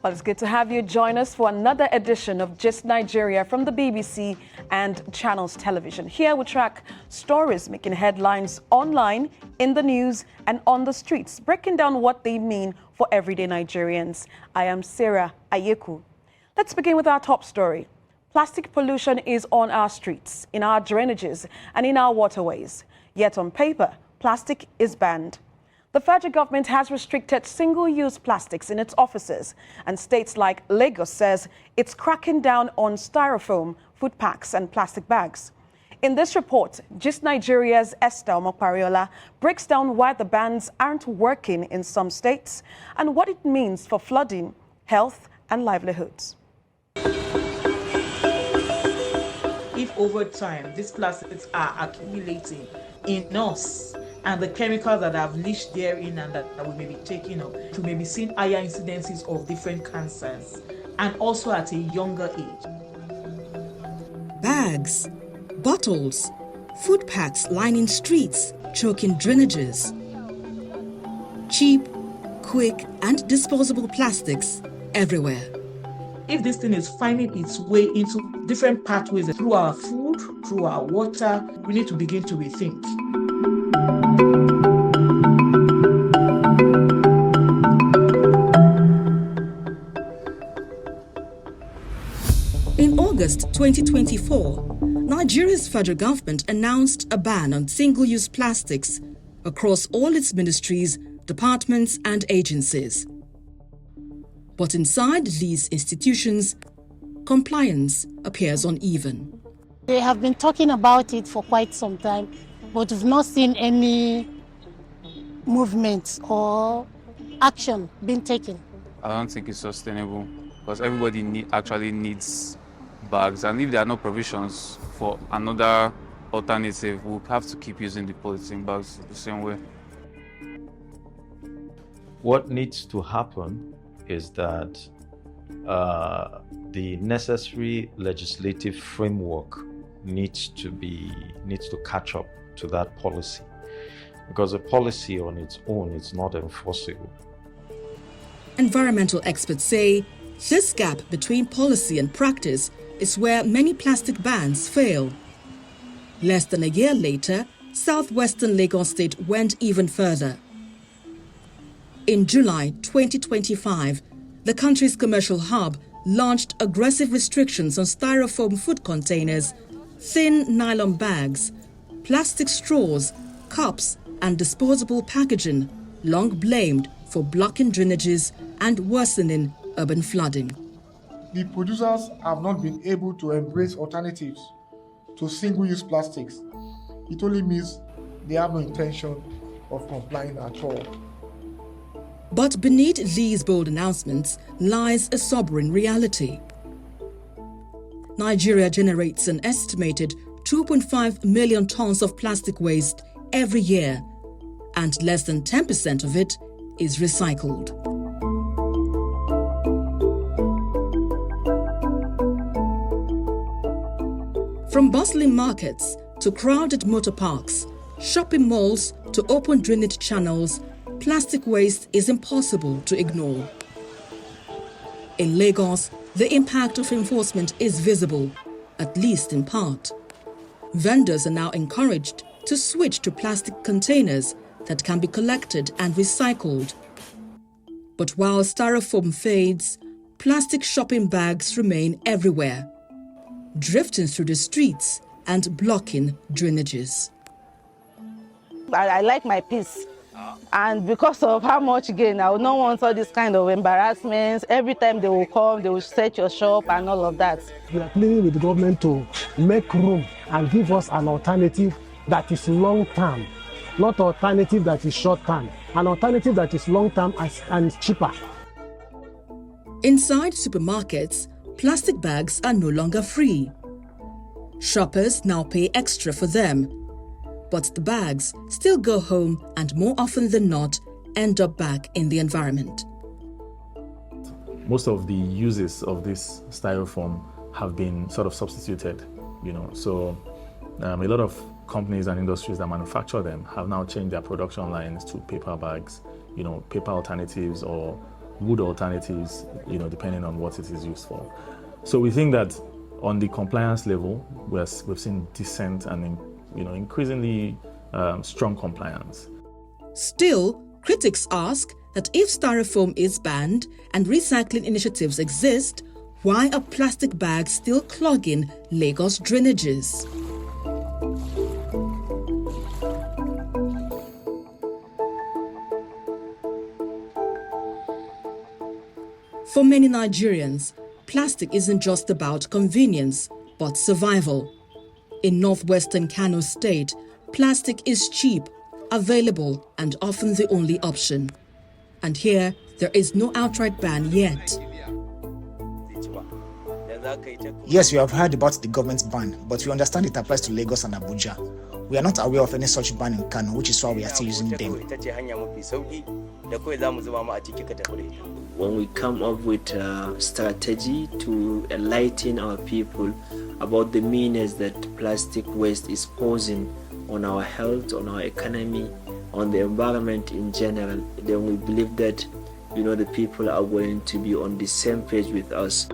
Well, it's good to have you join us for another edition of Just Nigeria from the BBC and Channels Television. Here we track stories making headlines online, in the news and on the streets, breaking down what they mean for everyday Nigerians. I am Sarah Ayeku. Let's begin with our top story. Plastic pollution is on our streets, in our drainages and in our waterways. Yet on paper, plastic is banned. The federal government has restricted single-use plastics in its offices, and states like Lagos says it's cracking down on styrofoam, food packs and plastic bags. In this report, Just Nigeria's Esther Omopariola breaks down why the bans aren't working in some states and what it means for flooding, health and livelihoods. If over time these plastics are accumulating in us, and the chemicals that have leached therein and that we may be taking up, to maybe seeing higher incidences of different cancers, and also at a younger age. Bags, bottles, food packs lining streets, choking drainages. Cheap, quick and disposable plastics everywhere. If this thing is finding its way into different pathways through our food, through our water, we need to begin to rethink. In August 2024, Nigeria's federal government announced a ban on single-use plastics across all its ministries, departments and agencies. But inside these institutions, compliance appears uneven. They have been talking about it for quite some time, but we've not seen any movement or action being taken. I don't think it's sustainable because everybody actually needs bags, and if there are no provisions for another alternative, we'll have to keep using the polythene bags the same way. What needs to happen is that the necessary legislative framework needs to catch up to that policy, because a policy on its own is not enforceable. Environmental experts say this gap between policy and practice is where many plastic bans fail. Less than a year later, southwestern Lagos State went even further. In July 2025, the country's commercial hub launched aggressive restrictions on styrofoam food containers, thin nylon bags, plastic straws, cups and disposable packaging, long blamed for blocking drainages and worsening urban flooding. The producers have not been able to embrace alternatives to single-use plastics. It only means they have no intention of complying at all. But beneath these bold announcements lies a sobering reality. Nigeria generates an estimated 2.5 million tons of plastic waste every year, and less than 10% of it is recycled. From bustling markets to crowded motor parks, shopping malls to open drainage channels, plastic waste is impossible to ignore. In Lagos, the impact of enforcement is visible, at least in part. Vendors are now encouraged to switch to plastic containers that can be collected and recycled. But while styrofoam fades, plastic shopping bags remain everywhere, drifting through the streets and blocking drainages. I like my peace, and because of how much gain, I would not want all this kind of embarrassments. Every time they will come, they will set your shop and all of that. We are pleading with the government to make room and give us an alternative that is long-term, not alternative that is short-term, an alternative that is long-term and cheaper. Inside supermarkets, plastic bags are no longer free. Shoppers now pay extra for them, but the bags still go home and more often than not end up back in the environment. Most of the uses of this styrofoam have been sort of substituted, so a lot of companies and industries that manufacture them have now changed their production lines to paper bags, paper alternatives or wood alternatives, depending on what it is used for. So we think that on the compliance level, we've seen decent and increasingly strong compliance. Still, critics ask that if styrofoam is banned and recycling initiatives exist, why are plastic bags still clogging Lagos drainages? For many Nigerians, plastic isn't just about convenience, but survival. In northwestern Kano State, plastic is cheap, available, and often the only option. And here, there is no outright ban yet. Yes, we have heard about the government's ban, but we understand it applies to Lagos and Abuja. We are not aware of any such ban in Kano, which is why we are still using them. When we come up with a strategy to enlighten our people about the menace that plastic waste is causing on our health, on our economy, on the environment in general, then we believe that the people are going to be on the same page with us.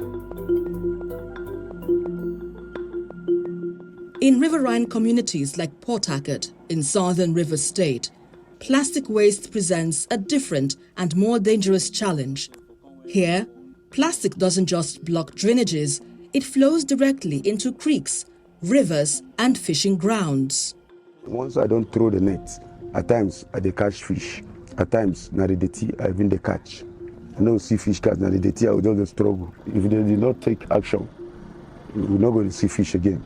In riverine communities like Port Harcourt in southern Rivers State, plastic waste presents a different and more dangerous challenge. Here, plastic doesn't just block drainages, it flows directly into creeks, rivers, and fishing grounds. Once I don't throw the net, at times I dey catch fish. At times, na the dirty I even dey catch. I don't see fish catch, na the dirty I will just struggle. If they did not take action, we're not going to see fish again.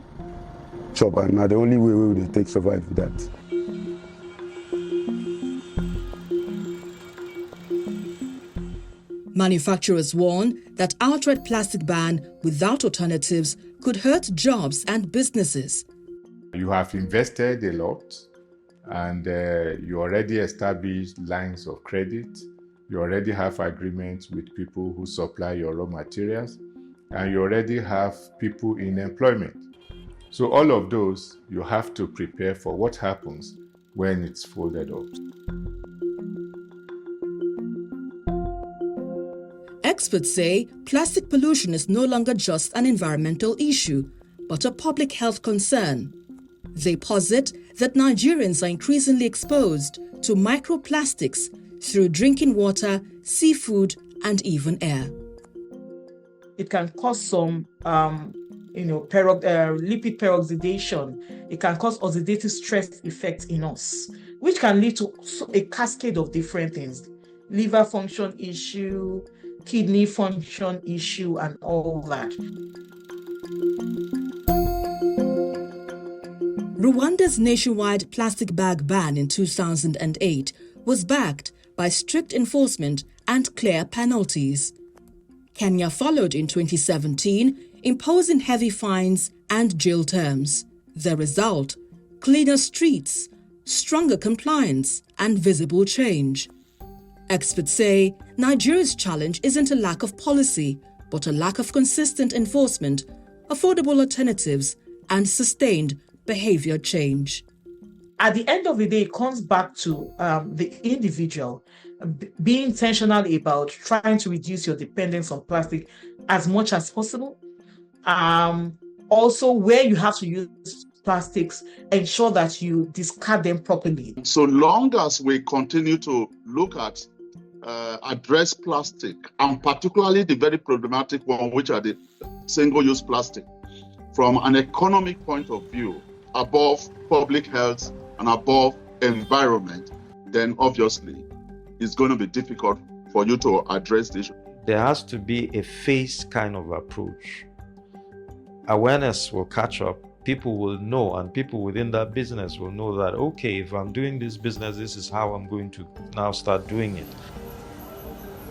Chop, and now the only way we will take survive with that. Manufacturers warn that outright plastic ban without alternatives could hurt jobs and businesses. You have invested a lot, and you already established lines of credit. You already have agreements with people who supply your raw materials, and you already have people in employment. So all of those, you have to prepare for what happens when it's folded up. Experts say plastic pollution is no longer just an environmental issue, but a public health concern. They posit that Nigerians are increasingly exposed to microplastics through drinking water, seafood, and even air. It can cause some lipid peroxidation. It can cause oxidative stress effects in us, which can lead to a cascade of different things: liver function issue, kidney function issue, and all that. Rwanda's nationwide plastic bag ban in 2008 was backed by strict enforcement and clear penalties. Kenya followed in 2017, imposing heavy fines and jail terms. The result: cleaner streets, stronger compliance, and visible change. Experts say Nigeria's challenge isn't a lack of policy, but a lack of consistent enforcement, affordable alternatives, and sustained behavior change. At the end of the day, it comes back to the individual being intentional about trying to reduce your dependence on plastic as much as possible. Also, where you have to use plastics, ensure that you discard them properly. So long as we continue to look at address plastic, and particularly the very problematic one, which are the single-use plastic, from an economic point of view, above public health and above environment, then obviously it's going to be difficult for you to address this. There has to be a phased kind of approach. Awareness will catch up, people will know, and people within that business will know that, okay, if I'm doing this business, this is how I'm going to now start doing it.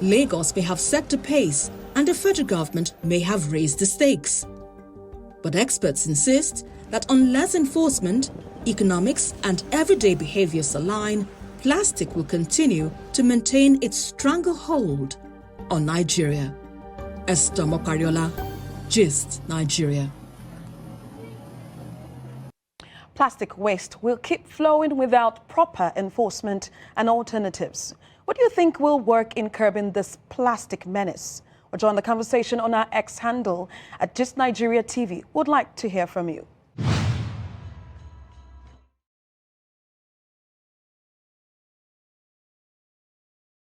Lagos may have set the pace, and the federal government may have raised the stakes. But experts insist that unless enforcement, economics, and everyday behaviors align, plastic will continue to maintain its stronger hold on Nigeria. Esther Omopariola, Gist, Nigeria. Plastic waste will keep flowing without proper enforcement and alternatives. What do you think will work in curbing this plastic menace? Or join the conversation on our X handle at Just Nigeria TV. Would like to hear from you.